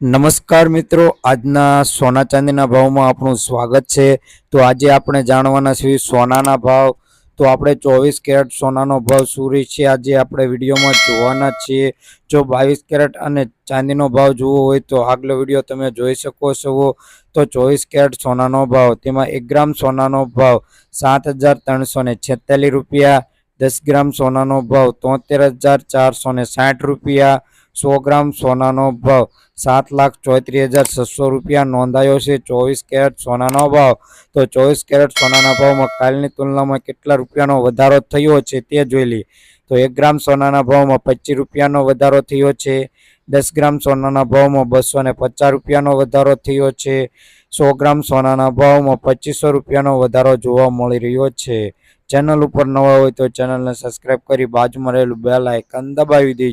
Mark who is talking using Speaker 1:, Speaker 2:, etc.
Speaker 1: નમસ્કાર મિત્રો, આજના સોના ચાંદીના ભાવમાં આપણું સ્વાગત છે। તો આજે આપણે જાણવાના છીએ સોનાના ભાવ। તો આપણે 24 કેરેટ સોનાનો ભાવ શું રહેશે આજે આપણે વિડીયોમાં જોવાના છીએ। જો 22 કેરેટ અને ચાંદીનો ભાવ જોવો હોય તો આગલો વિડીયો તમે જોઈ શકો છો। તો 24 કેરેટ સોનાનો ભાવ, તેમાં 1 ગ્રામ સોનાનો ભાવ 7,346 રૂપિયા, 10 ગ્રામ સોનાનો ભાવ 73,460 રૂપિયા, 100 ગ્રામ સોનાનો ભાવ 7,34,600 રૂપિયા નોંધાયો છે 24 કેરેટ સોનાનો ભાવ। તો 24 કેરેટ સોનાના ભાવમાં કાલની તુલનામાં કેટલા રૂપિયાનો વધારો થયો છે તે જોઈ લઈએ। તો 1 ગ્રામ સોનાના ભાવમાં 25 રૂપિયાનો વધારો થયો છે, 10 ગ્રામ સોનાના ભાવમાં 250 રૂપિયાનો વધારો થયો છે, 100 ગ્રામ સોનાના ભાવમાં 2500 રૂપિયાનો વધારો જોવા મળી રહ્યો છે। ચેનલ ઉપર નવા હોય તો ચેનલને સબસ્ક્રાઇબ કરી બાજુમાં રહેલું બેલ આઇકન દબાવી દેજો।